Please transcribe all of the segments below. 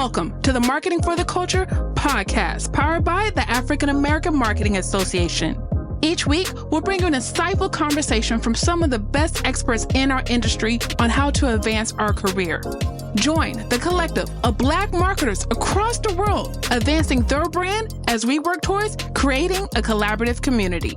Welcome to the Marketing for the Culture podcast, powered by the African American Marketing Association. Each week, we'll bring you an insightful conversation from some of the best experts in our industry on how to advance our career. Join the collective of Black marketers across the world, advancing their brand as we work towards creating a collaborative community.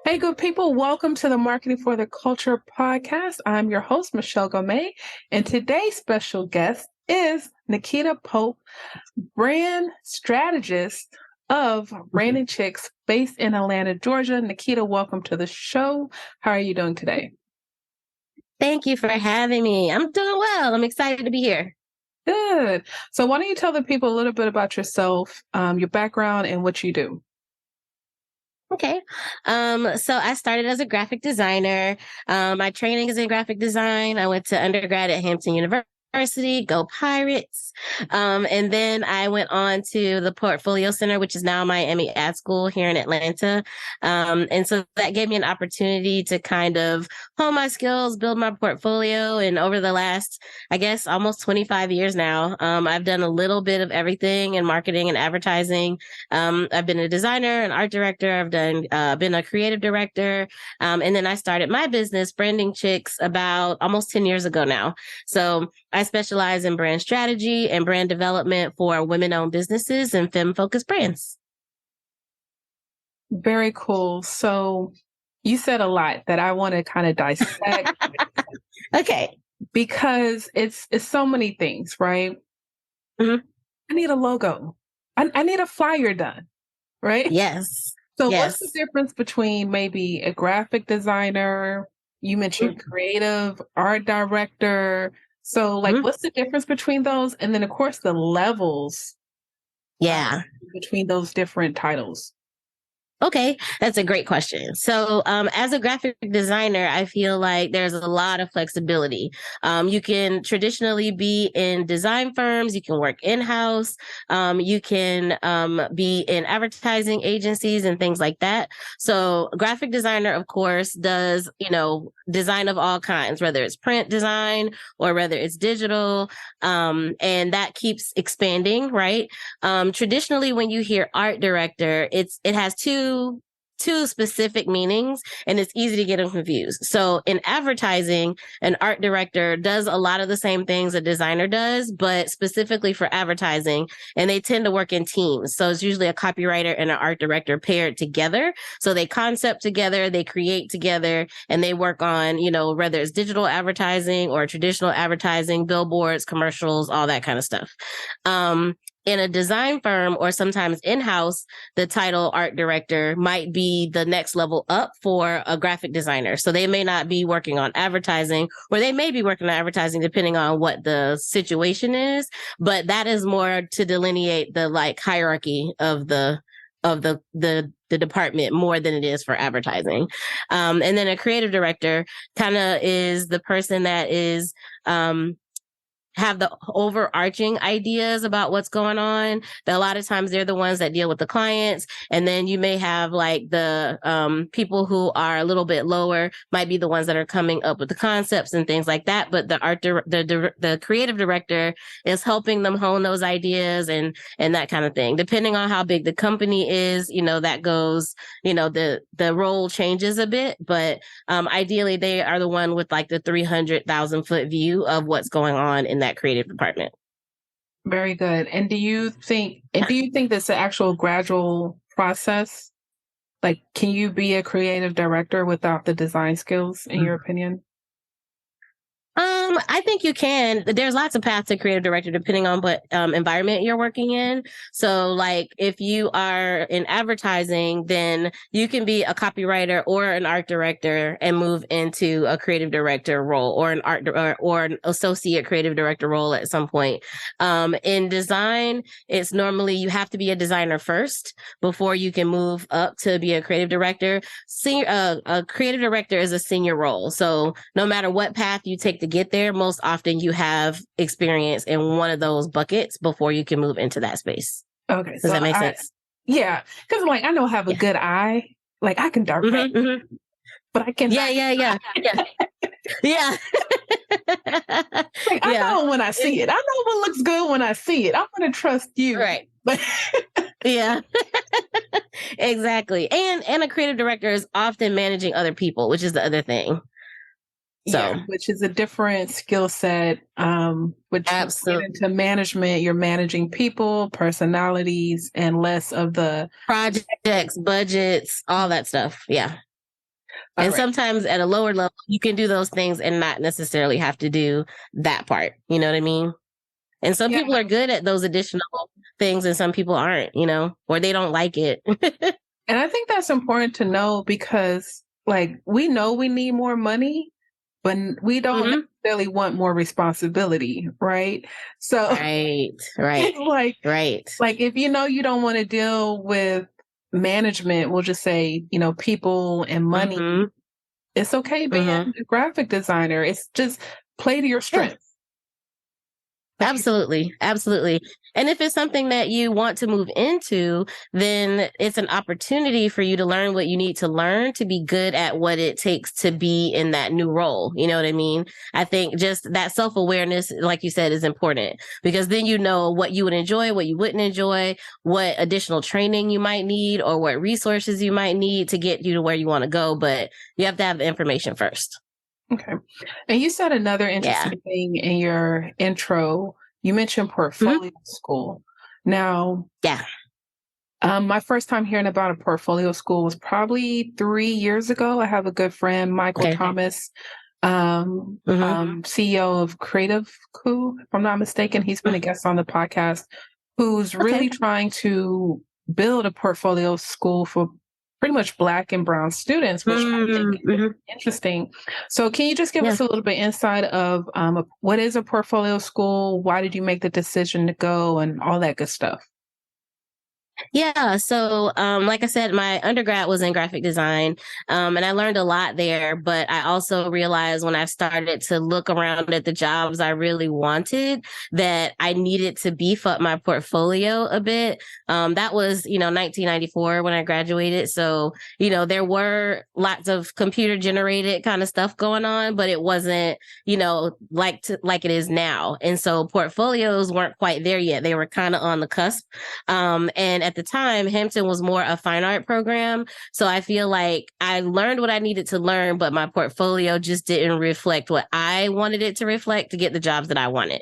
Hey, good people. Welcome to the Marketing for the Culture podcast. I'm your host, Michelle Gomez, and today's special guest is Nakita Pope, brand strategist of Branding Chicks based in Atlanta, Georgia. Nakita, welcome to the show. How are you doing today? Thank you for having me. I'm doing well. I'm excited to be here. Good. So why don't you tell the people a little bit about yourself, your background, and what you do? Okay. So I started as a graphic designer. My training is in graphic design. I went to undergrad at Hampton University, go Pirates. And then I went on to the Portfolio Center, which is now Miami Ad School here in Atlanta. And so that gave me an opportunity to kind of hone my skills, build my portfolio. And over the last, I guess, almost 25 years now, I've done a little bit of everything in marketing and advertising. I've been a designer, an art director. I've been a creative director. And then I started my business, Branding Chicks, about almost 10 years ago now. So I specialize in brand strategy and brand development for women-owned businesses and femme-focused brands. Very cool. So you said a lot that I want to kind of dissect. Okay. Because it's so many things, right? Mm-hmm. I need a logo. I need a flyer done, right? Yes. So yes. What's the difference between maybe a graphic designer, you mentioned creative, art director. So what's the difference between those? And then of course the levels between those different titles. Okay, that's a great question. So as a graphic designer, I feel like there's a lot of flexibility. You can traditionally be in design firms, you can work in-house, you can be in advertising agencies and things like that. So graphic designer, of course, does, design of all kinds, whether it's print design or whether it's digital, and that keeps expanding, right? Traditionally, when you hear art director, it has two specific meanings, and it's easy to get them confused. So in advertising, an art director does a lot of the same things a designer does, but specifically for advertising, and they tend to work in teams. So it's usually a copywriter and an art director paired together. So they concept together, they create together, and they work on, whether it's digital advertising or traditional advertising, billboards, commercials, all that kind of stuff. In a design firm or sometimes in-house, the title art director might be the next level up for a graphic designer. So they may not be working on advertising, or they may be working on advertising depending on what the situation is. But that is more to delineate the hierarchy of the department more than it is for advertising. And then a creative director kind of is the person that is, have the overarching ideas about what's going on. That a lot of times they're the ones that deal with the clients. And then you may have the people who are a little bit lower might be the ones that are coming up with the concepts and things like that. But the creative director is helping them hone those ideas and that kind of thing. Depending on how big the company is, that goes, the role changes a bit, but ideally they are the one with the 300,000 foot view of what's going on in that creative department. Very good. And do you think that's an actual gradual process? Can you be a creative director without the design skills, in your opinion? I think you can. There's lots of paths to creative director depending on what environment you're working in. So if you are in advertising, then you can be a copywriter or an art director and move into a creative director role or an art or an associate creative director role at some point. In design, it's normally you have to be a designer first before you can move up to be a creative director. A creative director is a senior role. So no matter what path you take to get there, most often you have experience in one of those buckets before you can move into that space. Okay. Does that make sense? Yeah. Because I know I have a good eye. I can direct, but I can. Yeah. Like, I know when I see it. I know what looks good when I see it. I'm going to trust you. Right. Yeah, exactly. And a creative director is often managing other people, which is the other thing. So, which is a different skill set. Which absolutely, into management, you're managing people, personalities, and less of the projects, budgets, all that stuff. Yeah. And sometimes at a lower level, you can do those things and not necessarily have to do that part. You know what I mean? And some people are good at those additional things and some people aren't, or they don't like it. And I think that's important to know because, like, we know we need more money, but we don't necessarily want more responsibility, right? So, right. Like if you don't want to deal with management, we'll just say, people and money. It's okay being a graphic designer. It's just play to your strengths. Absolutely. And if it's something that you want to move into, then it's an opportunity for you to learn what you need to learn to be good at what it takes to be in that new role. You know what I mean? I think just that self-awareness, like you said, is important because then you know what you would enjoy, what you wouldn't enjoy, what additional training you might need, or what resources you might need to get you to where you want to go. But you have to have the information first. Okay. And you said another interesting thing in your intro. You mentioned portfolio school. Now, my first time hearing about a portfolio school was probably 3 years ago. I have a good friend, Michael Thomas, CEO of Creative Coup, if I'm not mistaken. He's been a guest on the podcast, who's really trying to build a portfolio school for pretty much Black and Brown students, which I think is interesting. So can you just give us a little bit insight of what is a portfolio school? Why did you make the decision to go and all that good stuff? Yeah. So, like I said, my undergrad was in graphic design, and I learned a lot there. But I also realized when I started to look around at the jobs I really wanted that I needed to beef up my portfolio a bit. That was, 1994 when I graduated. So, there were lots of computer generated kind of stuff going on, but it wasn't, like it is now. And so portfolios weren't quite there yet. They were kind of on the cusp. And at the time, Hampton was more a fine art program. So I feel like I learned what I needed to learn, but my portfolio just didn't reflect what I wanted it to reflect to get the jobs that I wanted.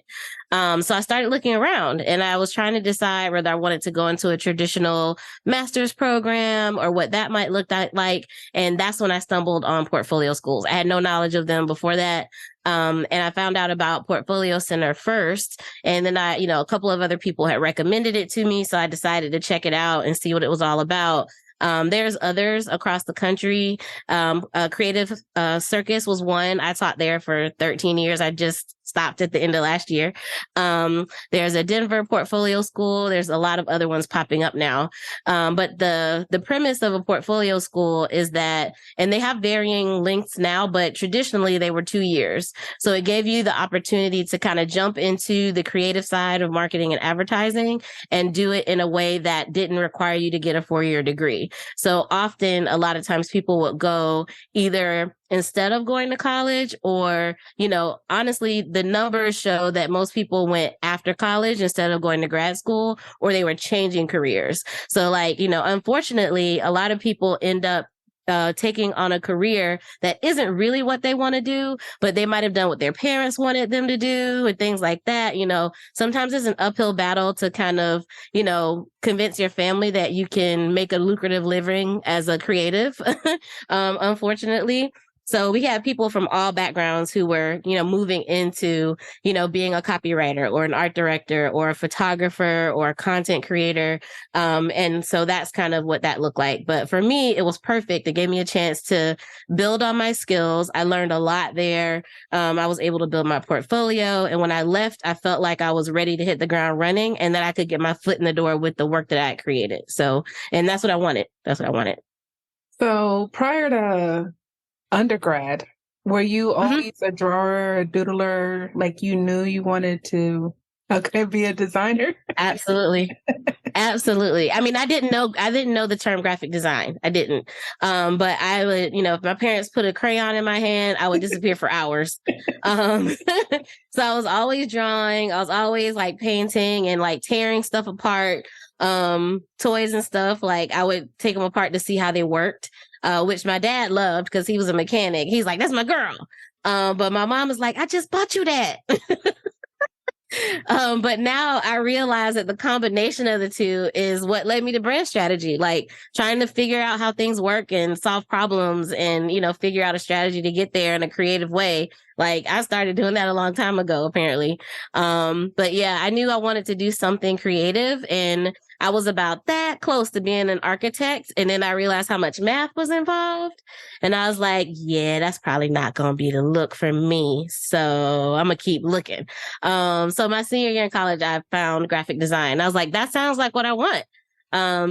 So I started looking around and I was trying to decide whether I wanted to go into a traditional master's program or what that might look like. And that's when I stumbled on portfolio schools. I had no knowledge of them before that. And I found out about Portfolio Center first. And then a couple of other people had recommended it to me. So I decided to check it out and see what it was all about. There's others across the country. Creative Circus was one. I taught there for 13 years. I just stopped at the end of last year. There's a Denver portfolio school. There's a lot of other ones popping up now. But the premise of a portfolio school is that, and they have varying lengths now, but traditionally they were 2 years. So it gave you the opportunity to kind of jump into the creative side of marketing and advertising and do it in a way that didn't require you to get a 4-year degree. So often, a lot of times people would go either instead of going to college or, honestly, the numbers show that most people went after college instead of going to grad school, or they were changing careers. So unfortunately, a lot of people end up taking on a career that isn't really what they want to do, but they might have done what their parents wanted them to do and things like that. Sometimes it's an uphill battle to kind of, convince your family that you can make a lucrative living as a creative, unfortunately. So we have people from all backgrounds who were, moving into, being a copywriter or an art director or a photographer or a content creator. And so that's kind of what that looked like. But for me, it was perfect. It gave me a chance to build on my skills. I learned a lot there. I was able to build my portfolio. And when I left, I felt like I was ready to hit the ground running and that I could get my foot in the door with the work that I had created. So, and that's what I wanted. So prior to undergrad, were you always a drawer, a doodler, like you knew you wanted to be a designer? Absolutely. Absolutely. I mean, I didn't know the term graphic design. I didn't. But I would, if my parents put a crayon in my hand, I would disappear for hours. So I was always drawing. I was always like painting and like tearing stuff apart. Toys and stuff. Like I would take them apart to see how they worked, which my dad loved because he was a mechanic. He's like, "That's my girl." But my mom was like, "I just bought you that." But now I realize that the combination of the two is what led me to brand strategy, like trying to figure out how things work and solve problems and, figure out a strategy to get there in a creative way. Like I started doing that a long time ago, apparently. But yeah, I knew I wanted to do something creative, and I was about that close to being an architect. And then I realized how much math was involved. And I was like, yeah, that's probably not going to be the look for me. So I'm going to keep looking. So my senior year in college, I found graphic design. I was like, that sounds like what I want.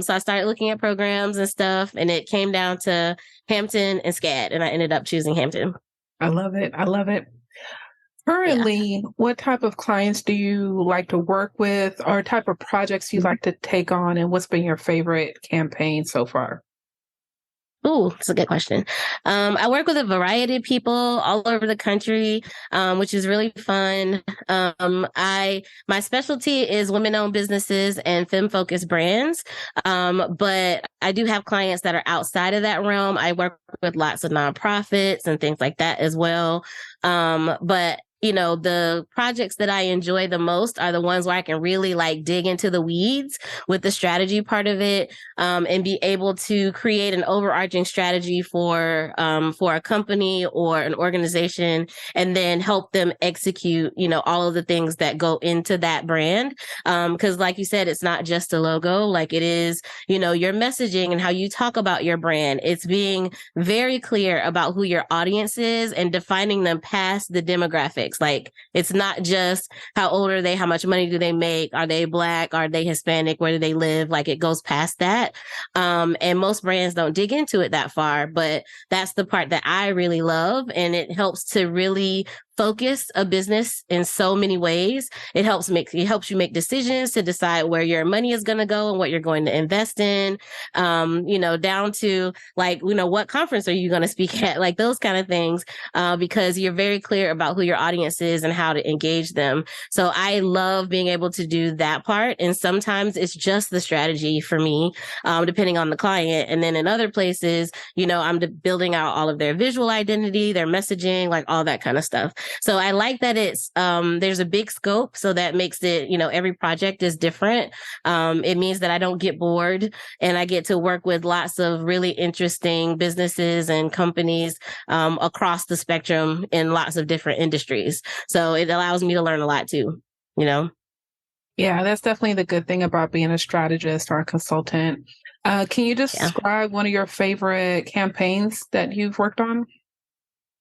So I started looking at programs and stuff, and it came down to Hampton and SCAD, and I ended up choosing Hampton. I love it. I love it. Yeah. Currently, what type of clients do you like to work with, or type of projects you like to take on, and what's been your favorite campaign so far? Oh, that's a good question. I work with a variety of people all over the country, which is really fun. My specialty is women-owned businesses and femme-focused brands. But I do have clients that are outside of that realm. I work with lots of nonprofits and things like that as well. But the projects that I enjoy the most are the ones where I can really like dig into the weeds with the strategy part of it, and be able to create an overarching strategy for a company or an organization, and then help them execute, all of the things that go into that brand. Because like you said, it's not just a logo, like it is, your messaging and how you talk about your brand. It's being very clear about who your audience is and defining them past the demographics. Like it's not just how old are they, how much money do they make, are they Black, are they Hispanic, where do they live? Like it goes past that. And most brands don't dig into it that far, but that's the part that I really love. And it helps to really focus a business in so many ways. It helps you make decisions to decide where your money is going to go and what you're going to invest in, down to like, what conference are you going to speak at, like those kind of things, because you're very clear about who your audience is and how to engage them. So I love being able to do that part. And sometimes it's just the strategy for me, depending on the client. And then in other places, I'm building out all of their visual identity, their messaging, like all that kind of stuff. So I like that it's, there's a big scope. So that makes it, every project is different. It means that I don't get bored, and I get to work with lots of really interesting businesses and companies, across the spectrum in lots of different industries. So it allows me to learn a lot too, Yeah, that's definitely the good thing about being a strategist or a consultant. Can you describe one of your favorite campaigns that you've worked on?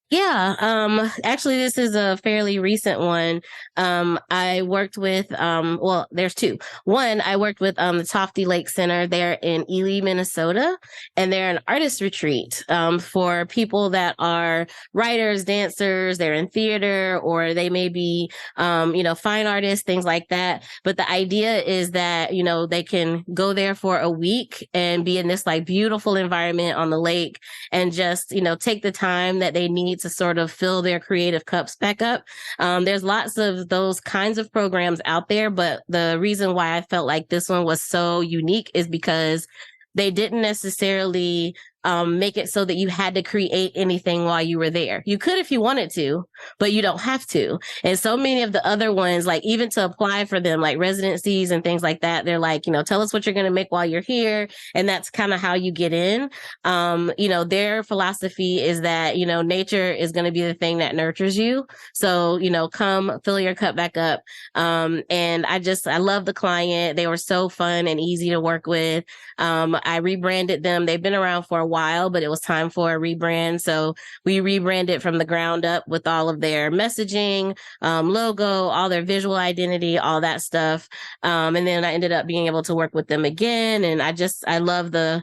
Yeah. Actually, this is a fairly recent one. I worked with, there's two. One, I worked with, the Tofty Lake Center there in Ely, Minnesota, and they're an artist retreat, for people that are writers, dancers, they're in theater, or they may be, fine artists, things like that. But the idea is that, they can go there for a week and be in this like beautiful environment on the lake and just, take the time that they need to sort of fill their creative cups back up. There's lots of those kinds of programs out there, but the reason why I felt like this one was so unique is because they didn't necessarily make it so that you had to create anything while you were there. You could if you wanted to, but you don't have to. And so many of the other ones, like even to apply for them, like residencies and things like that, they're like, tell us what you're going to make while you're here. And that's kind of how you get in. Their philosophy is that, nature is going to be the thing that nurtures you. So, come fill your cup back up. And I love the client. They were so fun and easy to work with. I rebranded them. They've been around for a while. while, but it was time for a rebrand. So we rebranded from the ground up with all of their messaging, logo, all their visual identity, all that stuff. And then I ended up being able to work with them again. And I love the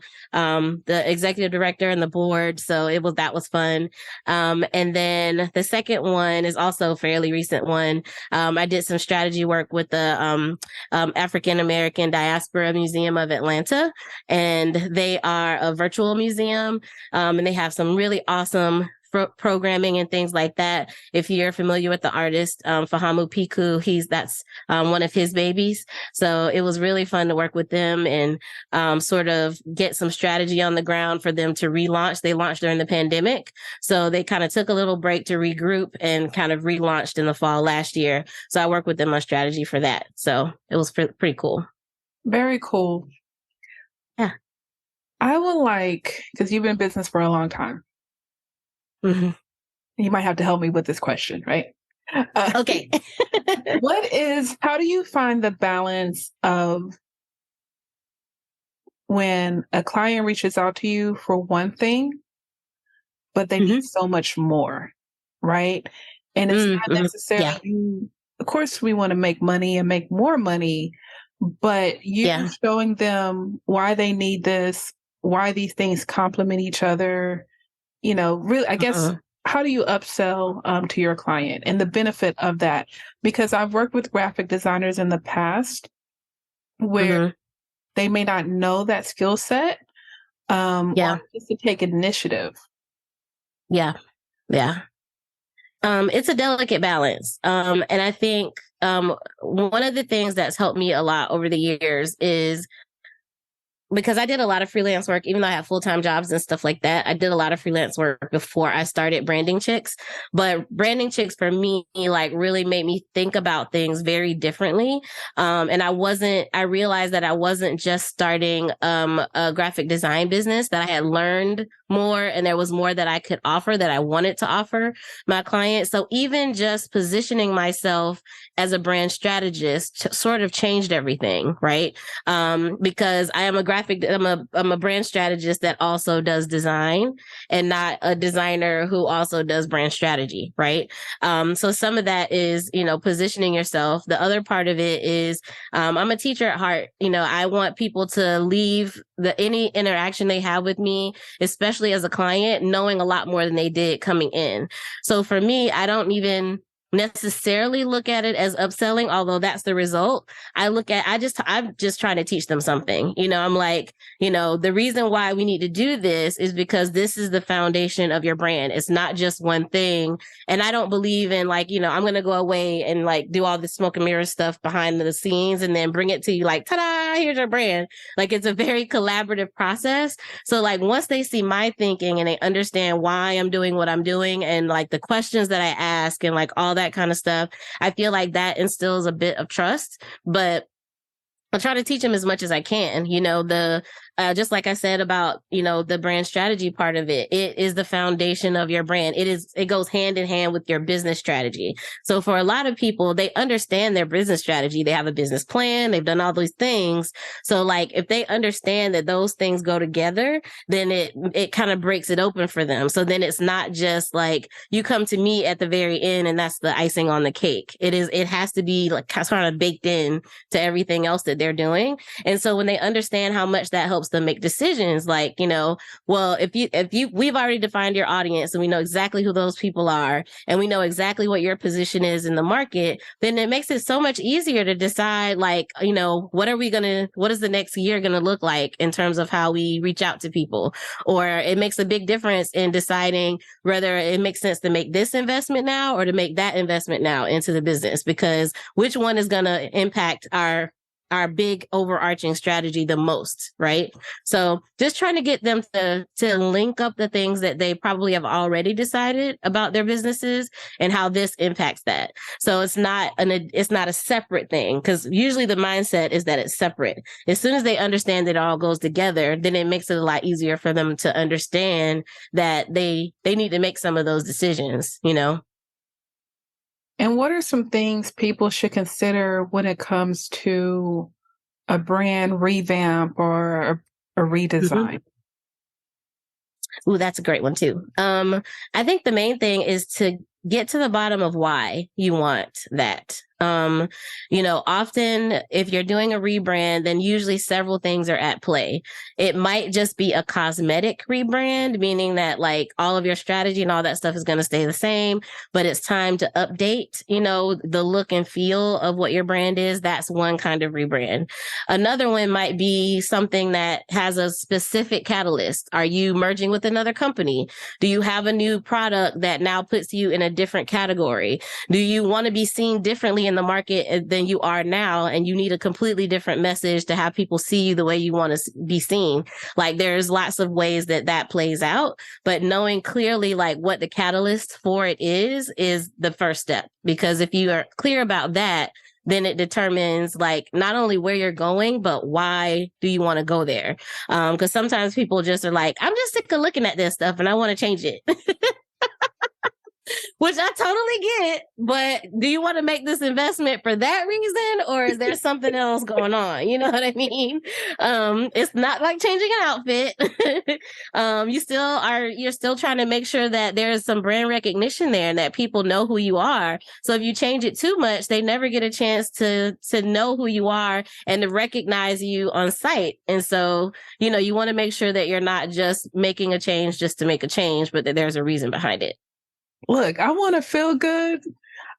executive director and the board. So that was fun. And then the second one is also a fairly recent one. I did some strategy work with the African American Diaspora Museum of Atlanta, and they are a virtual museum, and they have some really awesome programming and things like that. If you're familiar with the artist Fahamu Piku, that's one of his babies. So it was really fun to work with them and sort of get some strategy on the ground for them to relaunch. They launched during the pandemic, so they kind of took a little break to regroup and kind of relaunched in the fall last year. So I worked with them on strategy for that. So it was pretty cool. Very cool. Yeah. I would because you've been in business for a long time. Mm-hmm. You might have to help me with this question, right? Okay. How do you find the balance of when a client reaches out to you for one thing, but they need so much more, right? And it's not necessarily, of course, we want to make money and make more money, but you're showing them why they need this, why these things complement each other. Really, I guess, how do you upsell to your client and the benefit of that? Because I've worked with graphic designers in the past where they may not know that skill set or just to take initiative. Yeah. Yeah. It's a delicate balance. And I think one of the things that's helped me a lot over the years is because I did a lot of freelance work, even though I have full-time jobs and stuff like that. I did a lot of freelance work before I started Branding Chicks. But Branding Chicks for me, really made me think about things very differently. And I realized that I wasn't just starting a graphic design business, that I had learned more and there was more that I could offer, that I wanted to offer my clients. So even just positioning myself as a brand strategist sort of changed everything, right? Because I'm a brand strategist that also does design and not a designer who also does brand strategy, right? So some of that is, positioning yourself. The other part of it is, I'm a teacher at heart. I want people to leave any interaction they have with me, especially as a client, knowing a lot more than they did coming in. So for me, I don't even necessarily look at it as upselling, although that's the result. I'm just trying to teach them something. I'm like, the reason why we need to do this is because this is the foundation of your brand. It's not just one thing. And I don't believe in I'm going to go away and do all the smoke and mirror stuff behind the scenes and then bring it to you ta-da, here's your brand. It's a very collaborative process. So once they see my thinking and they understand why I'm doing what I'm doing and the questions that I ask and all that kind of stuff, I feel like that instills a bit of trust. But I try to teach them as much as I can. Just like I said about, the brand strategy part of it, it is the foundation of your brand. It goes hand in hand with your business strategy. So for a lot of people, they understand their business strategy. They have a business plan. They've done all these things. So if they understand that those things go together, then it kind of breaks it open for them. So then it's not just you come to me at the very end and that's the icing on the cake. It has to be sort of baked in to everything else that they're doing. And so when they understand how much that helps them make decisions, well, we've already defined your audience and we know exactly who those people are and we know exactly what your position is in the market, then it makes it so much easier to decide what is the next year going to look like in terms of how we reach out to people. Or it makes a big difference in deciding whether it makes sense to make this investment now or to make that investment now into the business, because which one is going to impact our big overarching strategy the most, right? So just trying to get them to link up the things that they probably have already decided about their businesses and how this impacts that. So it's not a separate thing, because usually the mindset is that it's separate. As soon as they understand that it all goes together, then it makes it a lot easier for them to understand that they need to make some of those decisions, And what are some things people should consider when it comes to a brand revamp or a redesign? Ooh, that's a great one too. I think the main thing is to get to the bottom of why you want that. Often if you're doing a rebrand, then usually several things are at play. It might just be a cosmetic rebrand, meaning that like all of your strategy and all that stuff is going to stay the same, but it's time to update, the look and feel of what your brand is. That's one kind of rebrand. Another one might be something that has a specific catalyst. Are you merging with another company? Do you have a new product that now puts you in a different category? Do you want to be seen differently in the market than you are now, and you need a completely different message to have people see you the way you want to be seen? Like there's lots of ways that plays out, but knowing clearly like what the catalyst for it is the first step, because if you are clear about that, then it determines like not only where you're going, but why do you want to go there? Because sometimes people just are like, I'm just sick of looking at this stuff and I want to change it. Which I totally get, but do you want to make this investment for that reason, or is there something else going on? You know what I mean? It's not like changing an outfit. You're still trying to make sure that there's some brand recognition there and that people know who you are. So if you change it too much, they never get a chance to know who you are and to recognize you on site. And so, you want to make sure that you're not just making a change just to make a change, but that there's a reason behind it. Look, I want to feel good.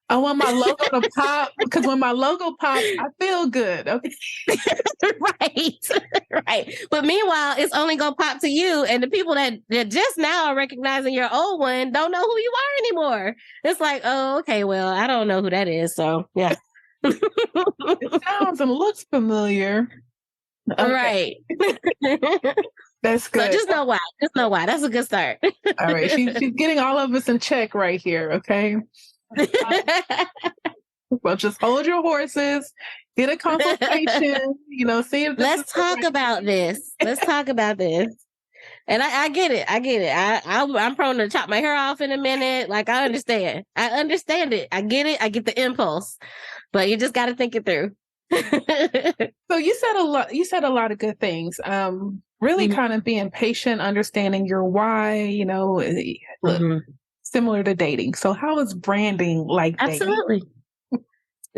I want my logo to pop, because when my logo pops, I feel good. Okay. Right. But meanwhile, it's only going to pop to you. And the people that just now are recognizing your old one don't know who you are anymore. It's like, oh, okay, well, I don't know who that is. So, yeah. It sounds and looks familiar. Okay. Right. That's good. So just know why. That's a good start. All right. She's getting all of us in check right here. Okay. Well, just hold your horses, get a consultation, see if Let's talk about this. And I get it. I'm prone to chop my hair off in a minute. Like I understand it. I get it. I get the impulse, but you just got to think it through. So you said a lot of good things. Really kind of being patient, understanding your why, look, similar to dating. So how is branding like dating? Absolutely.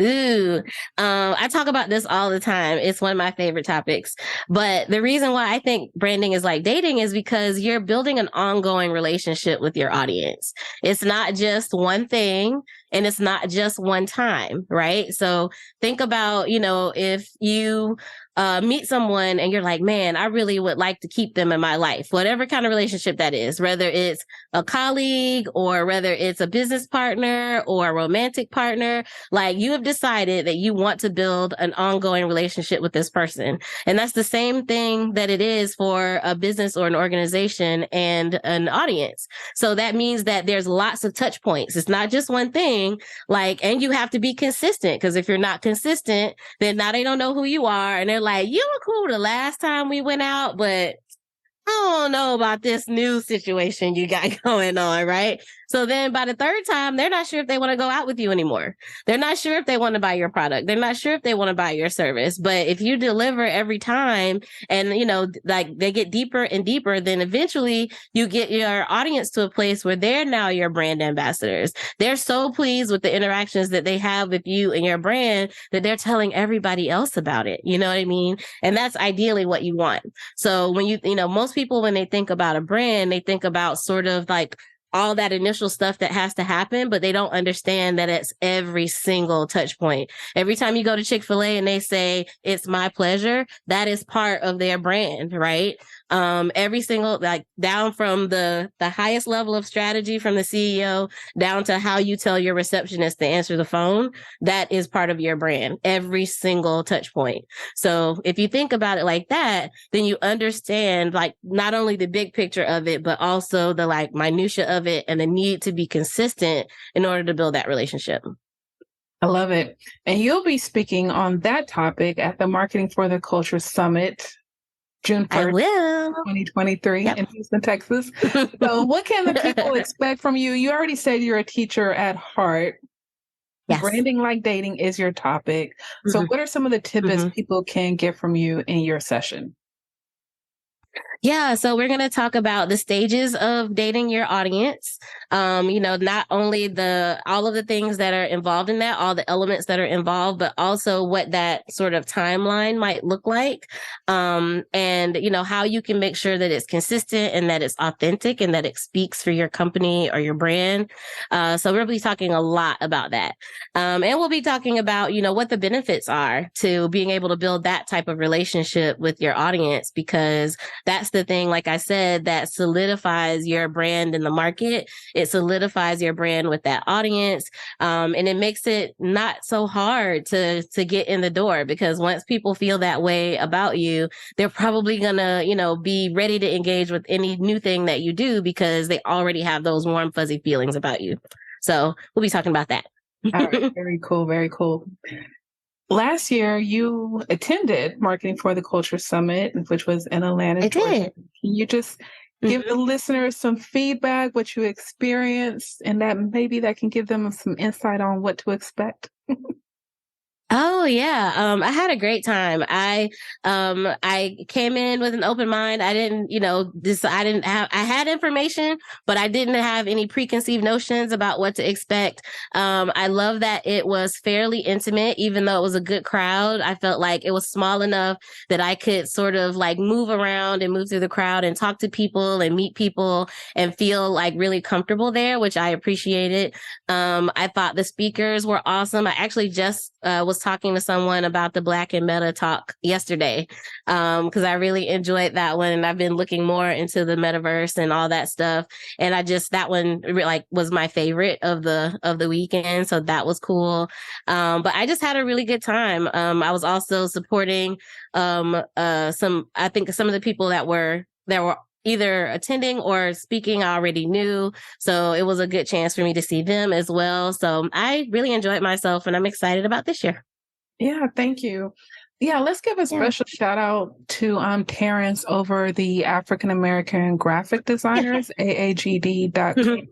Ooh, I talk about this all the time. It's one of my favorite topics. But the reason why I think branding is like dating is because you're building an ongoing relationship with your audience. It's not just one thing and it's not just one time, right? So think about, if you meet someone and you're like, man, I really would like to keep them in my life, whatever kind of relationship that is, whether it's a colleague or whether it's a business partner or a romantic partner, like you have decided that you want to build an ongoing relationship with this person. And that's the same thing that it is for a business or an organization and an audience. So that means that there's lots of touch points. It's not just one thing, and you have to be consistent, because if you're not consistent, then now they don't know who you are. And they're like, you were cool the last time we went out, but I don't know about this new situation you got going on, right? So then by the third time, they're not sure if they want to go out with you anymore. They're not sure if they want to buy your product. They're not sure if they want to buy your service. But if you deliver every time and, they get deeper and deeper, then eventually you get your audience to a place where they're now your brand ambassadors. They're so pleased with the interactions that they have with you and your brand that they're telling everybody else about it. You know what I mean? And that's ideally what you want. So when most people, when they think about a brand, they think about sort of like all that initial stuff that has to happen, but they don't understand that it's every single touch point. Every time you go to Chick-fil-A and they say, it's my pleasure, that is part of their brand, right? Every single, down from the highest level of strategy from the CEO down to how you tell your receptionist to answer the phone, that is part of your brand, every single touch point. So if you think about it like that, then you understand not only the big picture of it, but also the minutia of it and the need to be consistent in order to build that relationship. I love it. And you'll be speaking on that topic at the Marketing for the Culture Summit, June 1st, 2023 in Houston, Texas. So what can the people expect from you? You already said you're a teacher at heart. Yes. Branding like dating is your topic. So what are some of the tidbits people can get from you in your session? Yeah, so we're going to talk about the stages of dating your audience. Not only all of the things that are involved in that, all the elements that are involved, but also what that sort of timeline might look like. And how you can make sure that it's consistent and that it's authentic and that it speaks for your company or your brand. So we'll be talking a lot about that. And we'll be talking about, what the benefits are to being able to build that type of relationship with your audience, because that's the thing, like I said, that solidifies your brand in the market. It solidifies your brand with that audience. And it makes it not so hard to get in the door, because once people feel that way about you, they're probably gonna, be ready to engage with any new thing that you do, because they already have those warm, fuzzy feelings about you. So we'll be talking about that. All right, very cool, very cool. Last year, you attended Marketing for the Culture Summit, which was in Atlanta, Georgia. Can you just give the listeners some feedback, what you experienced, and that maybe that can give them some insight on what to expect? Oh yeah. I had a great time. I came in with an open mind. I didn't, I had information, but I didn't have any preconceived notions about what to expect. I love that it was fairly intimate, even though it was a good crowd. I felt like it was small enough that I could sort of like move around and move through the crowd and talk to people and meet people and feel like really comfortable there, which I appreciated. I thought the speakers were awesome. I actually just was talking to someone about the Black and Meta talk yesterday, because I really enjoyed that one, and I've been looking more into the metaverse and all that stuff. And that one was my favorite of the weekend, so that was cool. But I just had a really good time. I was also supporting I think some of the people that were either attending or speaking I already knew. So it was a good chance for me to see them as well. So I really enjoyed myself, and I'm excited about this year. Yeah, thank you. Yeah, let's give a special shout out to Terrence over the African American Graphic Designers, AAGD.com,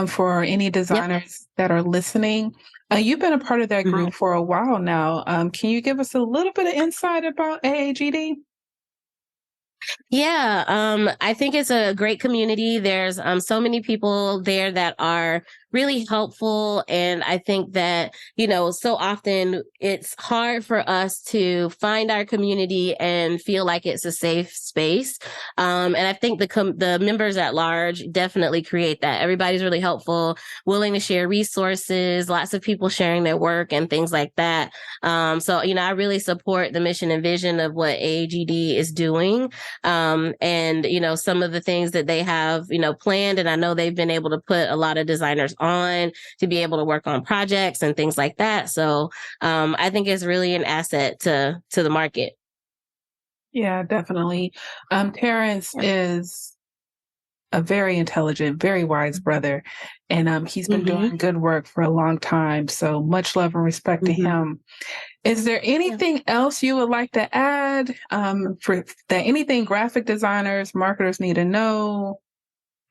for any designers that are listening. You've been a part of that group for a while now. Can you give us a little bit of insight about AAGD? Yeah, I think it's a great community. There's so many people there that are really helpful. And I think that, so often it's hard for us to find our community and feel like it's a safe space. And I think the members at large definitely create that. Everybody's really helpful, willing to share resources, lots of people sharing their work and things like that. So, I really support the mission and vision of what AAGD is doing. And, some of the things that they have, planned. And I know they've been able to put a lot of designers on to be able to work on projects and things like that. So I think it's really an asset to the market. Yeah, definitely. Terrence is a very intelligent, very wise brother, and he's been doing good work for a long time. So much love and respect to him. Is there anything else you would like to add anything graphic designers, marketers need to know?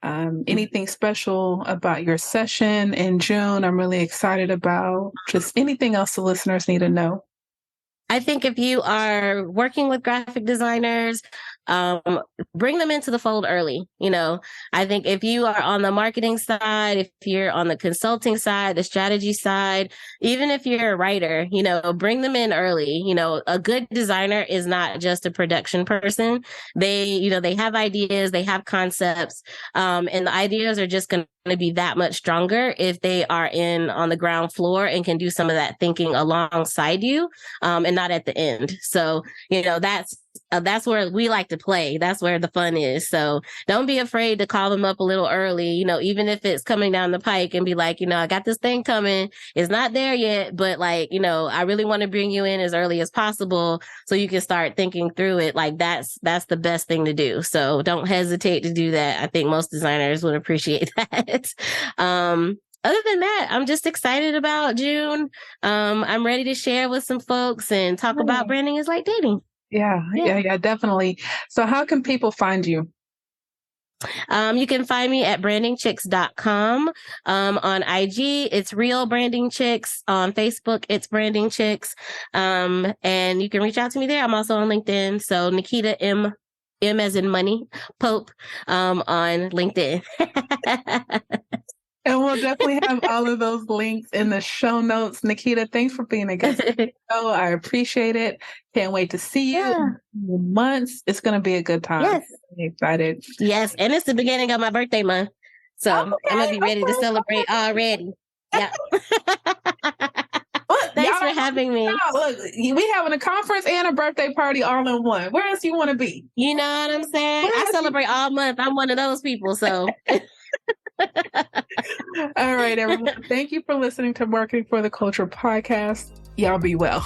Anything special about your session in June? I'm really excited about. Just anything else the listeners need to know? I think if you are working with graphic designers, bring them into the fold early. I think if you are on the marketing side, if you're on the consulting side, the strategy side, even if you're a writer, bring them in early. A good designer is not just a production person. They have ideas, they have concepts, and the ideas are just going to be that much stronger if they are on the ground floor and can do some of that thinking alongside you, and not at the end. So, that's where we like to play. That's where the fun is. So don't be afraid to call them up a little early, even if it's coming down the pike, and be like, I got this thing coming. It's not there yet, but I really want to bring you in as early as possible so you can start thinking through it. Like that's the best thing to do. So don't hesitate to do that. I think most designers would appreciate that. Other than that, I'm just excited about June. I'm ready to share with some folks and talk about branding is like dating. Yeah, definitely. So how can people find you? You can find me at brandingchicks.com. On IG, it's Real Branding Chicks. On Facebook, it's Branding Chicks. And you can reach out to me there. I'm also on LinkedIn. So Nakita M. M as in money, Pope, on LinkedIn. And we'll definitely have all of those links in the show notes. Nakita, thanks for being a guest on the show. I appreciate it. Can't wait to see you in months. It's going to be a good time. Yes. I'm excited. Yes. And it's the beginning of my birthday month. So I'm going to be ready to celebrate already. Yeah. Thanks for having me. Look, we having a conference and a birthday party all in one. Where else do you want to be? You know what I'm saying? I celebrate all month. I'm one of those people. So... All right, everyone. Thank you for listening to Marketing for the Culture podcast. Y'all be well.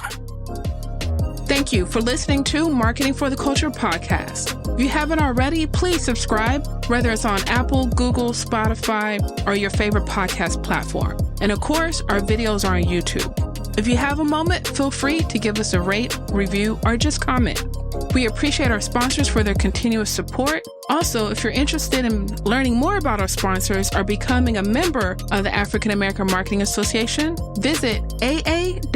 Thank you for listening to Marketing for the Culture podcast. If you haven't already, please subscribe, whether it's on Apple, Google, Spotify, or your favorite podcast platform. And of course, our videos are on YouTube. If you have a moment, feel free to give us a rate, review, or just comment. We appreciate our sponsors for their continuous support. Also, if you're interested in learning more about our sponsors or becoming a member of the African American Marketing Association, visit aa-ma.org.